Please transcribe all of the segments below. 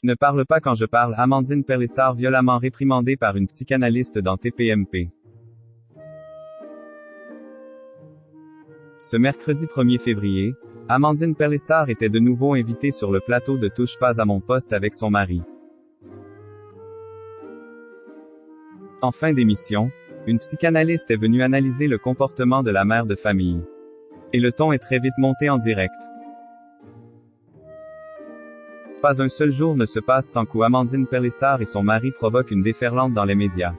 Ne parle pas quand je parle. Amandine Pélissard violemment réprimandée par une psychanalyste dans TPMP. Ce mercredi 1er février, Amandine Pélissard était de nouveau invitée sur le plateau de Touche pas à mon poste avec son mari. En fin d'émission, une psychanalyste est venue analyser le comportement de la mère de famille. Et le ton est très vite monté en direct. Pas un seul jour ne se passe sans qu'Amandine Pélissard et son mari provoquent une déferlante dans les médias.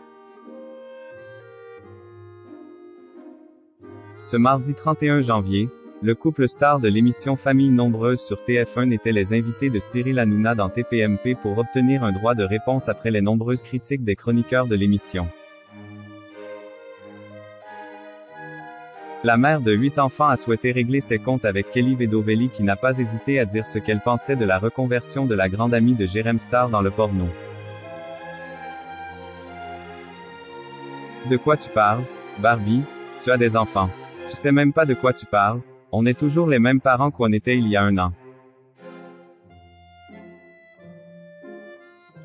Ce mardi 31 janvier, le couple star de l'émission Famille Nombreuse sur TF1 était les invités de Cyril Hanouna dans TPMP pour obtenir un droit de réponse après les nombreuses critiques des chroniqueurs de l'émission. La mère de 8 enfants a souhaité régler ses comptes avec Kelly Vedovelli qui n'a pas hésité à dire ce qu'elle pensait de la reconversion de la grande amie de Jérém Star dans le porno. De quoi tu parles, Barbie? Tu as des enfants. Tu sais même pas de quoi tu parles, on est toujours les mêmes parents qu'on était il y a 1 an.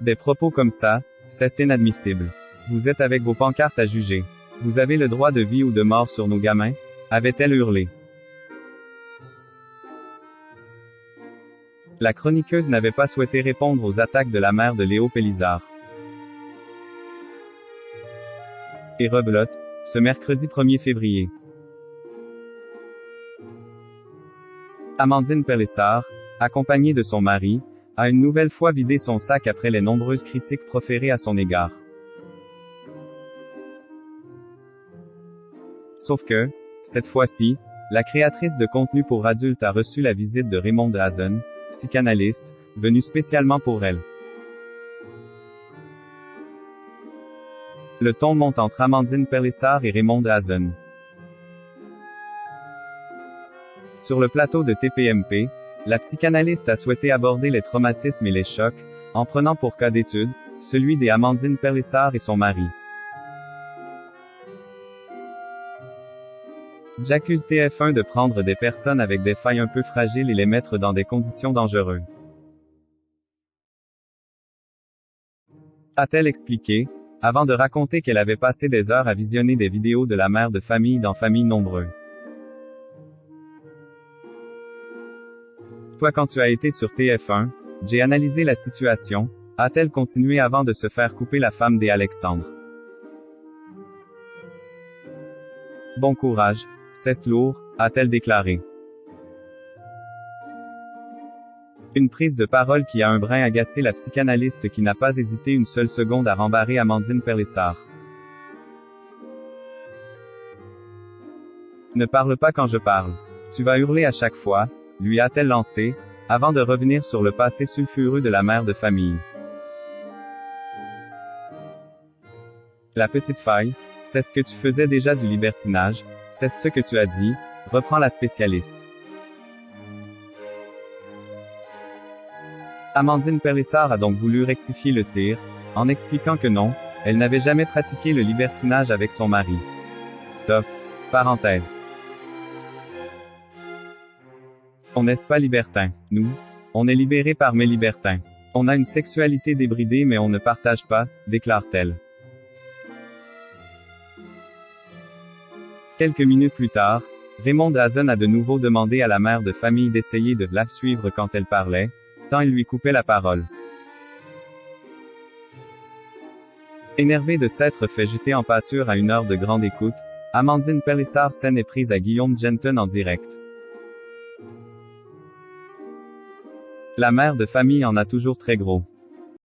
Des propos comme ça, c'est inadmissible. Vous êtes avec vos pancartes à juger. Vous avez le droit de vie ou de mort sur nos gamins? Avait-elle hurlé. La chroniqueuse n'avait pas souhaité répondre aux attaques de la mère de Léo Pélissard. Et rebelote, ce mercredi 1er février. Amandine Pélissard, accompagnée de son mari, a une nouvelle fois vidé son sac après les nombreuses critiques proférées à son égard. Sauf que, cette fois-ci, la créatrice de contenu pour adultes a reçu la visite de Raymond Hazen, psychanalyste, venu spécialement pour elle. Le ton monte entre Amandine Pélissard et Raymond Hazen. Sur le plateau de TPMP, la psychanalyste a souhaité aborder les traumatismes et les chocs, en prenant pour cas d'étude, celui des Amandine Pélissard et son mari. J'accuse TF1 de prendre des personnes avec des failles un peu fragiles et les mettre dans des conditions dangereuses. A-t-elle expliqué, avant de raconter qu'elle avait passé des heures à visionner des vidéos de la mère de famille dans Famille Nombreuse. Toi quand tu as été sur TF1, j'ai analysé la situation, a-t-elle continué avant de se faire couper la femme des Alexandre. Bon courage, c'est lourd, a-t-elle déclaré. Une prise de parole qui a un brin agacé la psychanalyste qui n'a pas hésité une seule seconde à rembarrer Amandine Pélissard. Ne parle pas quand je parle. Tu vas hurler à chaque fois, lui a-t-elle lancé, avant de revenir sur le passé sulfureux de la mère de famille. La petite faille, c'est ce que tu faisais déjà du libertinage, c'est ce que tu as dit, reprend la spécialiste. Amandine Pélissard a donc voulu rectifier le tir, en expliquant que non, elle n'avait jamais pratiqué le libertinage avec son mari. Stop. Parenthèse. On n'est pas libertin, nous. On est libérés par mes libertins. On a une sexualité débridée mais on ne partage pas, déclare-t-elle. Quelques minutes plus tard, Raymond Hazen a de nouveau demandé à la mère de famille d'essayer de la suivre quand elle parlait, tant il lui coupait la parole. Énervée de s'être fait jeter en pâture à 1 heure de grande écoute, Amandine Pélissard scène est prise à Guillaume Genton en direct. La mère de famille en a toujours très gros.